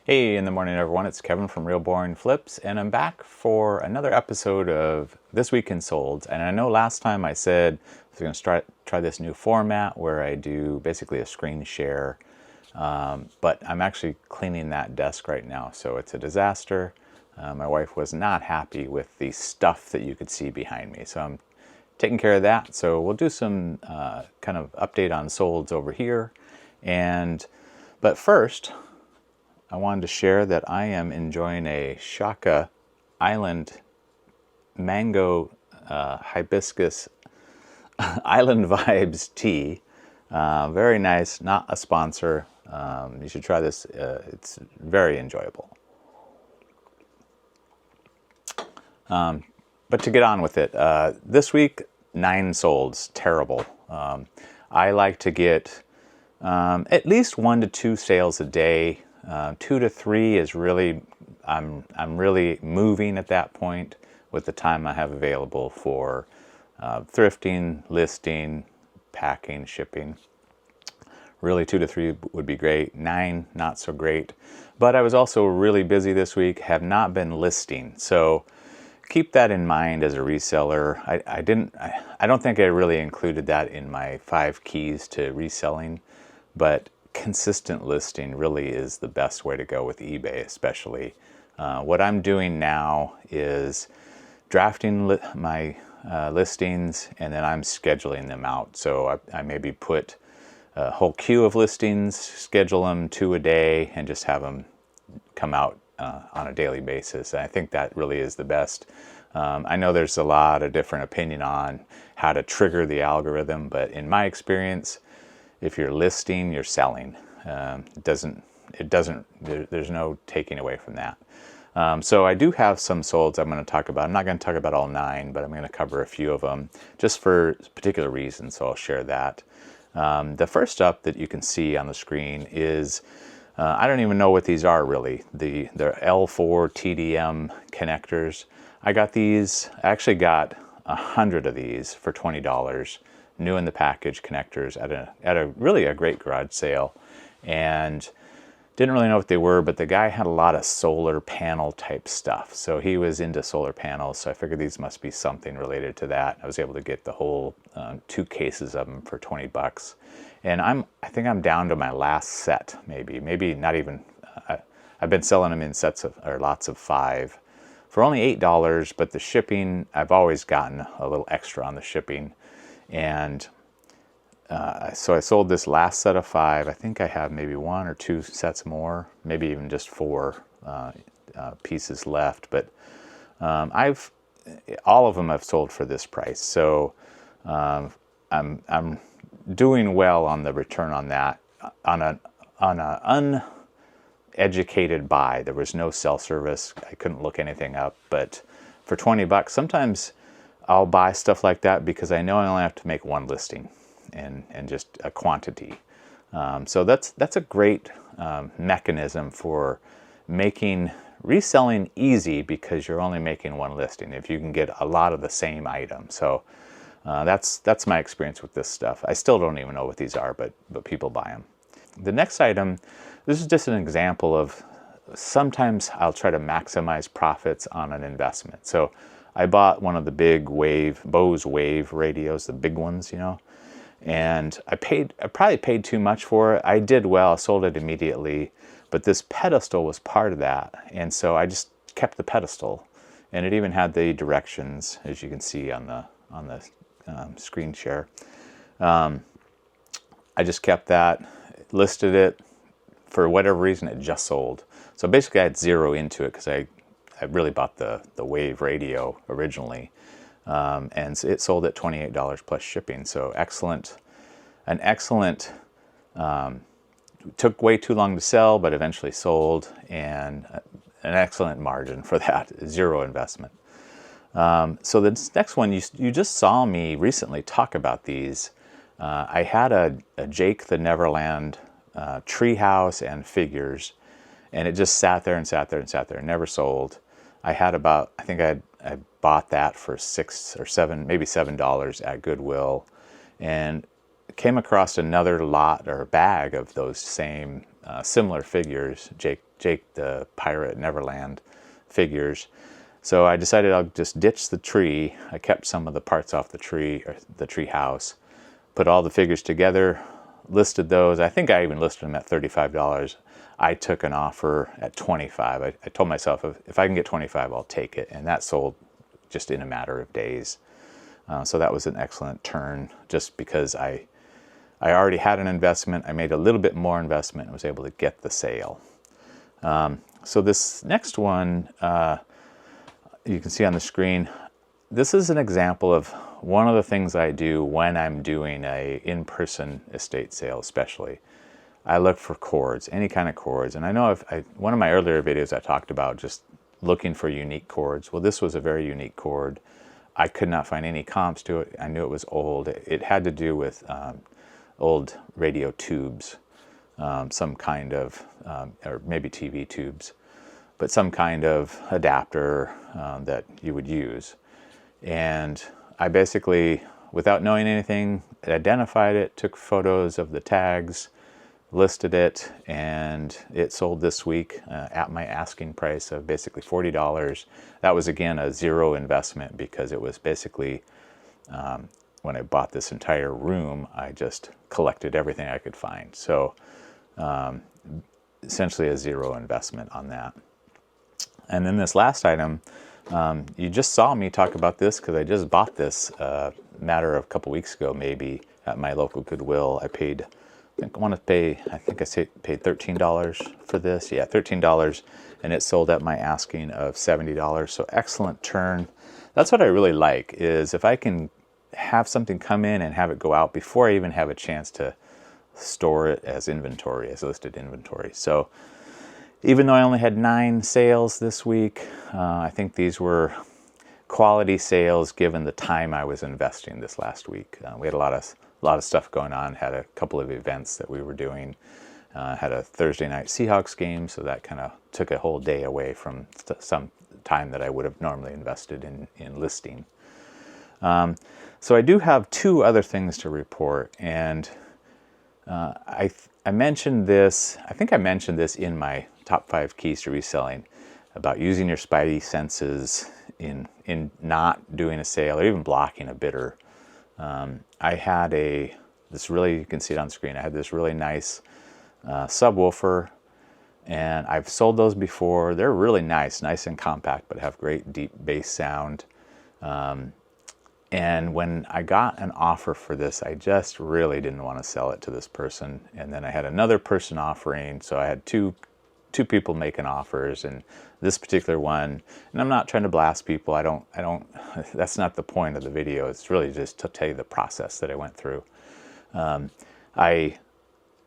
Hey, in the morning everyone, it's Kevin from Real Boring Flips, and I'm back for another episode of This Week in Solds. And I know last time I said I was going to try this new format where I do basically a screen share, but I'm actually cleaning that desk right now, so it's a disaster. My wife was not happy with the stuff that you could see behind me, so I'm taking care of that. So we'll do some kind of update on Solds over here, but first, I wanted to share that I am enjoying a Shaka Island Mango Hibiscus Island Vibes tea. Very nice, not a sponsor. You should try this. It's very enjoyable. But to get on with it, this week, 9 solds. Terrible. I like to get at least 1 to 2 sales a day. 2 to 3 is really, I'm really moving at that point with the time I have available for thrifting, listing, packing, shipping. Really 2 to 3 would be great. 9, not so great. But I was also really busy this week, have not been listing. So keep that in mind as a reseller. I don't think I really included that in my 5 keys to reselling, but consistent listing really is the best way to go with eBay, especially. What I'm doing now is drafting my listings, and then I'm scheduling them out. So I maybe put a whole queue of listings, schedule them 2 a day, and just have them come out on a daily basis. And I think that really is the best. I know there's a lot of different opinion on how to trigger the algorithm, but in my experience, if you're listing, you're selling. There's no taking away from that. So I do have some solds I'm going to talk about. I'm not going to talk about all 9, but I'm going to cover a few of them just for particular reasons, so I'll share that. The first up that you can see on the screen is, I don't even know what these are really, the L4 TDM connectors. I got these, I actually got 100 of these for $20. New in the package connectors at a really a great garage sale, and didn't really know what they were, but the guy had a lot of solar panel type stuff, so he was into solar panels, so I figured these must be something related to that. I was able to get the whole 2 cases of them for 20 bucks, and I think I'm down to my last set, maybe not even. I've been selling them in sets of, or lots of 5 for only $8, but the shipping, I've always gotten a little extra on the shipping. And so I sold this last set of 5. I think I have maybe 1 or 2 sets more, maybe even just 4 pieces left. But all of them I've sold for this price. So I'm doing well on the return on that. On an uneducated buy, there was no cell service. I couldn't look anything up. But for 20 bucks, sometimes I'll buy stuff like that because I know I only have to make 1 listing and just a quantity. So that's a great mechanism for making reselling easy because you're only making 1 listing if you can get a lot of the same item. So that's my experience with this stuff. I still don't even know what these are, but people buy them. The next item, this is just an example of sometimes I'll try to maximize profits on an investment. So I bought one of the big Bose Wave radios, the big ones, and I probably paid too much for it. I did well, I sold it immediately, but this pedestal was part of that. And so I just kept the pedestal, and it even had the directions, as you can see on the screen share. I just kept that, listed it. For whatever reason, it just sold. So basically I had 0 into it because I really bought the Wave radio originally, and it sold at $28 plus shipping. So an excellent. Took way too long to sell, but eventually sold, and an excellent margin for that. 0 investment. So the next one, you just saw me recently talk about these. I had a Jake the Neverland treehouse and figures, and it just sat there and sat there and sat there, never sold. I think I bought that for $6 or $7, maybe $7 at Goodwill, and came across another lot or bag of those same similar figures, Jake Jake the Pirate Neverland figures. So I decided I'll just ditch the tree. I kept some of the parts off the tree, or the tree house, put all the figures together, listed those. I think I even listed them at $35. I took an offer at $25. I told myself if I can get $25, I'll take it. And that sold just in a matter of days. So that was an excellent turn, just because I already had an investment. I made a little bit more investment and was able to get the sale. So this next one, you can see on the screen, this is an example of one of the things I do when I'm doing a in-person estate sale especially. I look for cords, any kind of cords. And I know one of my earlier videos I talked about just looking for unique cords. Well, this was a very unique cord. I could not find any comps to it. I knew it was old. It had to do with old radio tubes, some kind of, or maybe TV tubes, but some kind of adapter that you would use. And I basically, without knowing anything, identified it, took photos of the tags, listed it, and it sold this week at my asking price of basically $40. That was, again, a zero investment, because it was basically, when I bought this entire room, I just collected everything I could find. So essentially a zero investment on that. And then this last item, you just saw me talk about this because I just bought this matter of a couple weeks ago, maybe, at my local Goodwill. I paid, I think I paid $13 for this. Yeah, $13, and it sold at my asking of $70. So excellent turn. That's what I really like, is if I can have something come in and have it go out before I even have a chance to store it as inventory, as listed inventory. So even though I only had 9 sales this week, I think these were quality sales given the time I was investing this last week. We had a lot of stuff going on. Had a couple of events that we were doing. Had a Thursday night Seahawks game, so that kind of took a whole day away from some time that I would have normally invested in listing. So I do have 2 other things to report, and I mentioned this. I think I mentioned this in my top 5 keys to reselling, about using your spidey senses in not doing a sale or even blocking a bidder. I had this really, you can see it on screen, I had this really nice subwoofer, and I've sold those before. They're really nice and compact, but have great deep bass sound. And when I got an offer for this, I just really didn't want to sell it to this person. And then I had another person offering, so I had two people making offers, and this particular one, and I'm not trying to blast people. I don't, that's not the point of the video. It's really just to tell you the process that I went through. I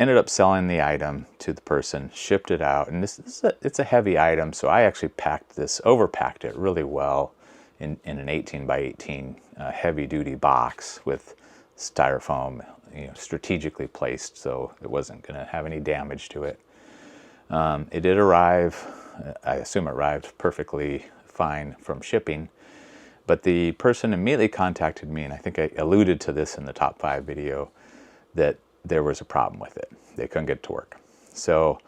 ended up selling the item to the person, shipped it out, and it's a heavy item, so I actually overpacked it really well in an 18 by 18 heavy duty box with styrofoam, strategically placed, so it wasn't going to have any damage to it. It did arrive. I assume it arrived perfectly fine from shipping, but the person immediately contacted me, and I think I alluded to this in the top 5 video, that there was a problem with it. They couldn't get it to work. So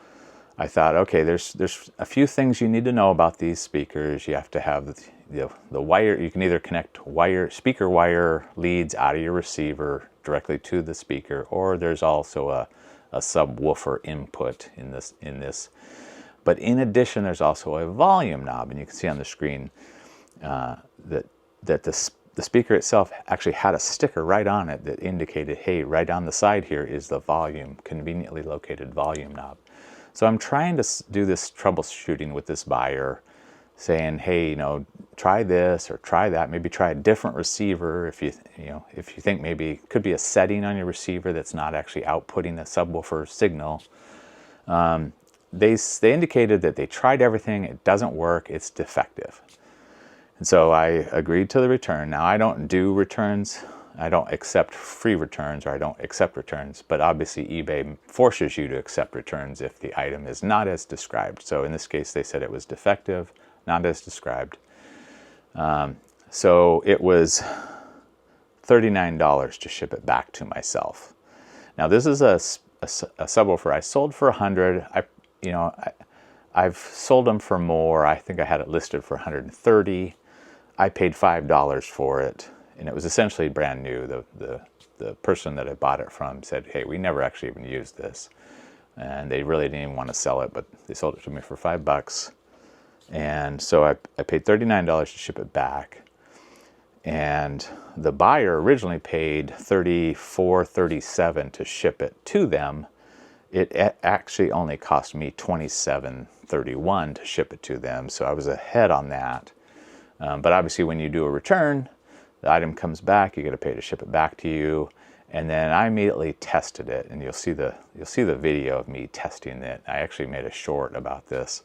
I thought, okay, there's a few things you need to know about these speakers. You have to have the wire. You can either connect speaker wire leads out of your receiver directly to the speaker, or there's also a subwoofer input in this. But in addition, there's also a volume knob, and you can see on the screen that the speaker itself actually had a sticker right on it that indicated, hey, right on the side here is the volume, conveniently located volume knob. So I'm trying to do this troubleshooting with this buyer, saying, hey, try this or try that. Maybe try a different receiver if you think maybe it could be a setting on your receiver that's not actually outputting the subwoofer signal. They indicated that they tried everything. It doesn't work. It's defective. And so I agreed to the return. Now, I don't do returns. I don't accept free returns, or I don't accept returns, but obviously eBay forces you to accept returns if the item is not as described. So in this case, they said it was defective, not as described. So it was $39 to ship it back to myself. Now, this is a subwoofer I sold for $100. I've sold them for more. I think I had it listed for 130. I paid $5 for it, and it was essentially brand new. The person that I bought it from said, hey, we never actually even used this. And they really didn't even want to sell it, but they sold it to me for $5. And so I paid $39 to ship it back. And the buyer originally paid $34, $37 to ship it to them. It actually only cost me $27.31 to ship it to them, so I was ahead on that. But obviously when you do a return, the item comes back, you got to pay to ship it back to you. And then I immediately tested it, and you'll see the video of me testing it. I actually made a short about this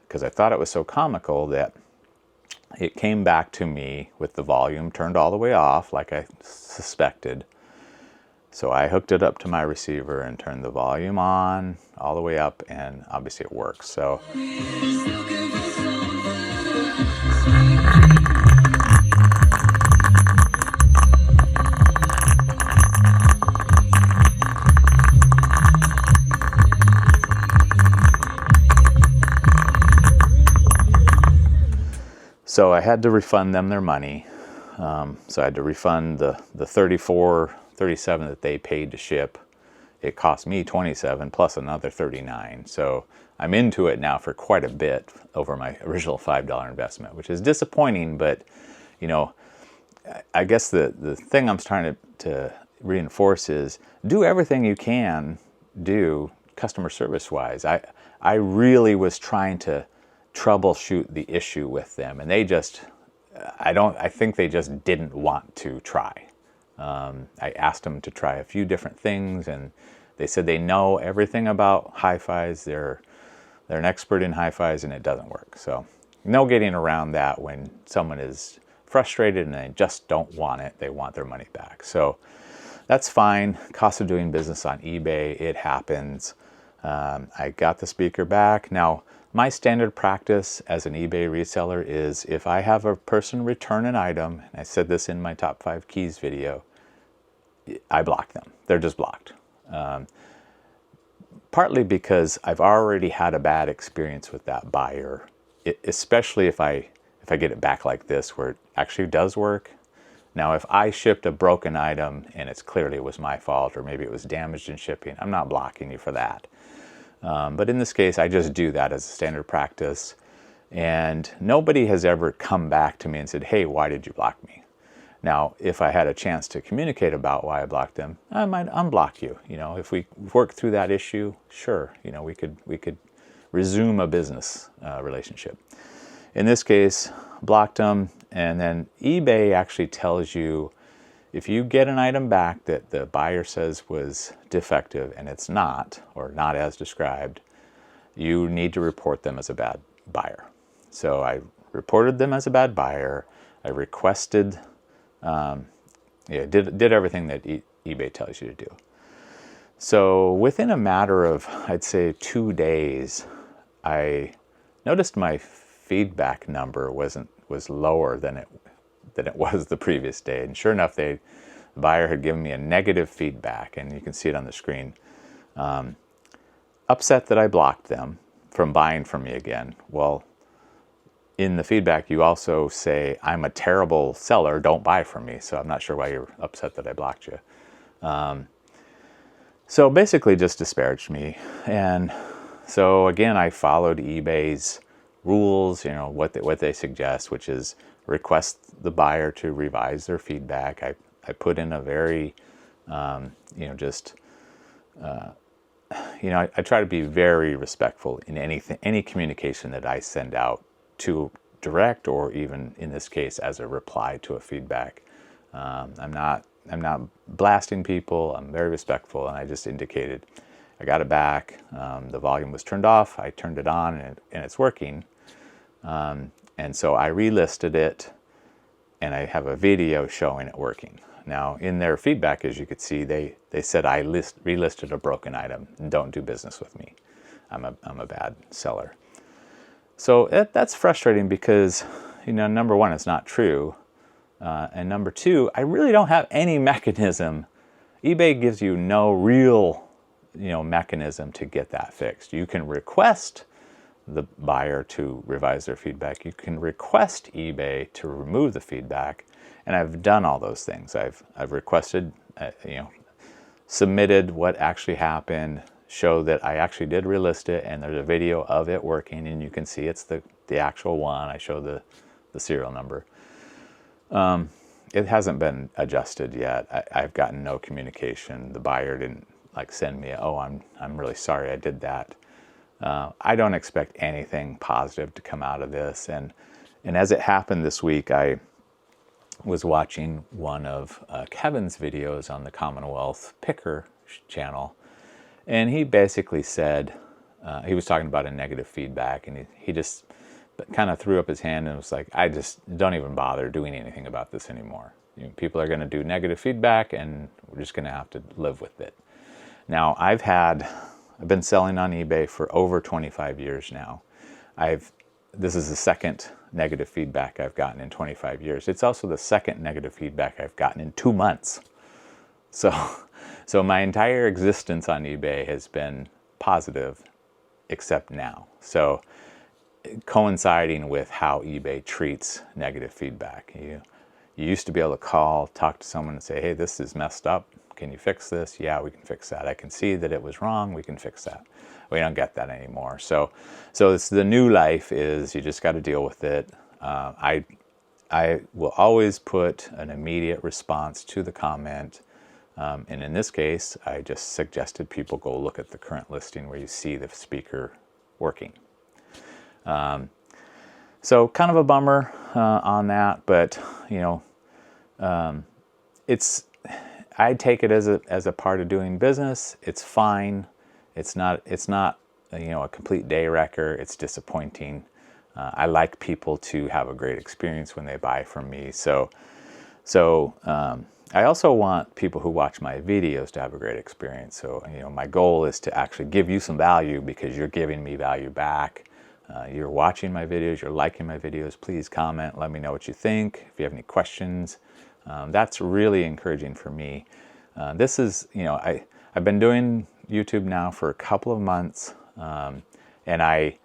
because I thought it was so comical that it came back to me with the volume turned all the way off, like I suspected. So I hooked it up to my receiver and turned the volume on all the way up, and obviously it works. So So I had to refund them their money. So I had to refund the $34, $37 that they paid to ship. It cost me $27 plus another $39. So I'm into it now for quite a bit over my original $5 investment, which is disappointing. But you know, I guess the thing I'm trying to reinforce is do everything you can do customer service wise. I really was trying to troubleshoot the issue with them, and they just I think they just didn't want to try. I asked them to try a few different things, and they said they know everything about hi-fis. They're an expert in hi-fis, and it doesn't work. So no getting around that when someone is frustrated and they just don't want it. They want their money back. So that's fine. Cost of doing business on eBay, it happens. I got the speaker back. Now, my standard practice as an eBay reseller is if I have a person return an item, and I said this in my top 5 keys video, I block them. They're just blocked. Partly because I've already had a bad experience with that buyer, especially if I get it back like this where it actually does work. Now, if I shipped a broken item and it's clearly it was my fault, or maybe it was damaged in shipping, I'm not blocking you for that. But in this case, I just do that as a standard practice. And nobody has ever come back to me and said, hey, why did you block me? Now, if I had a chance to communicate about why I blocked them, I might unblock you. You know, if we work through that issue, sure, you know, we could resume a business relationship. In this case, blocked them, and then eBay actually tells you if you get an item back that the buyer says was defective and it's not, or not as described, you need to report them as a bad buyer. So I reported them as a bad buyer. I requested, did everything that eBay tells you to do. So within a matter of, I'd say 2 days, I noticed my feedback number was lower than it was the previous day. And sure enough, the buyer had given me a negative feedback, and you can see it on the screen. Upset that I blocked them from buying from me again. Well, in the feedback, you also say, I'm a terrible seller, don't buy from me. So I'm not sure why you're upset that I blocked you. So basically just disparaged me. And so again, I followed eBay's rules, you know, what they suggest, which is request the buyer to revise their feedback. I put in a very, I try to be very respectful in any communication that I send out to direct, or even in this case as a reply to a feedback. I'm not blasting people. I'm very respectful, and I just indicated I got it back. The volume was turned off. I turned it on, and it's working. And so I relisted it, and I have a video showing it working. Now, in their feedback, as you could see, they said I relisted a broken item. Don't do business with me. I'm a bad seller. So that's frustrating because, you know, number one, it's not true. And number two, I really don't have any mechanism. eBay gives you no real, mechanism to get that fixed. You can request the buyer to revise their feedback. You can request eBay to remove the feedback, and I've done all those things. I've requested, submitted what actually happened, show that I actually did relist it, and there's a video of it working, and you can see it's the actual one. I show the serial number. It hasn't been adjusted yet. I've gotten no communication. The buyer didn't like send me, oh, I'm really sorry I did that. I don't expect anything positive to come out of this. And as it happened this week, I was watching one of Kevin's videos on the Commonwealth Picker channel, and he basically said, he was talking about a negative feedback, and he just kind of threw up his hand and was like, I just don't even bother doing anything about this anymore. People are going to do negative feedback, and we're just going to have to live with it. Now, I've been selling on eBay for over 25 years now. This is the second negative feedback I've gotten in 25 years. It's also the second negative feedback I've gotten in 2 months. So my entire existence on eBay has been positive, except now. So coinciding with how eBay treats negative feedback. You used to be able to call, talk to someone and say, hey, this is messed up. Can you fix this? Yeah, we can fix that. I can see that it was wrong. We can fix that. We don't get that anymore. So it's the new life is you just got to deal with it. I will always put an immediate response to the comment. And in this case, I just suggested people go look at the current listing where you see the speaker working. So kind of a bummer on that, but I take it as a part of doing business. It's fine. It's not a complete day wrecker. It's disappointing. I like people to have a great experience when they buy from me. So I also want people who watch my videos to have a great experience. So my goal is to actually give you some value because you're giving me value back. You're watching my videos, you're liking my videos. Please comment, let me know what you think. If you have any questions, that's really encouraging for me. This is, I've been doing YouTube now for a couple of months, and I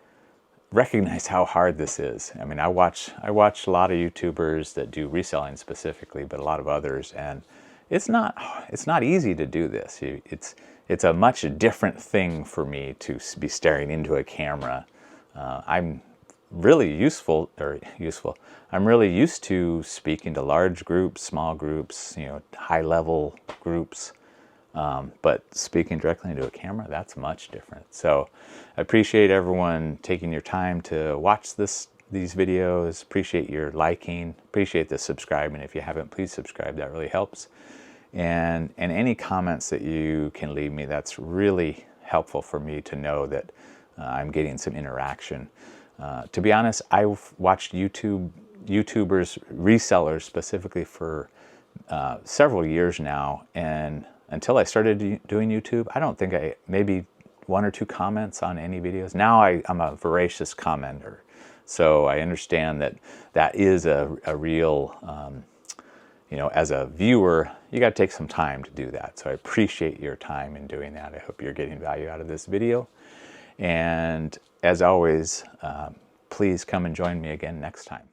recognize how hard this is. I mean, I watch a lot of YouTubers that do reselling specifically, but a lot of others, and it's not easy to do this. It's a much different thing for me to be staring into a camera. I'm really I'm really used to speaking to large groups, small groups, high-level groups, but speaking directly into a camera, that's much different. So I appreciate everyone taking your time to watch these videos, appreciate your liking, appreciate the subscribing. If you haven't, please subscribe, that really helps. And any comments that you can leave me, that's really helpful for me to know that I'm getting some interaction. To be honest, I've watched YouTubers, resellers specifically for several years now, and until I started doing YouTube, I don't think maybe 1 or 2 comments on any videos. Now I'm a voracious commenter, so I understand that is a real, as a viewer, you got to take some time to do that. So I appreciate your time in doing that. I hope you're getting value out of this video. And as always, please come and join me again next time.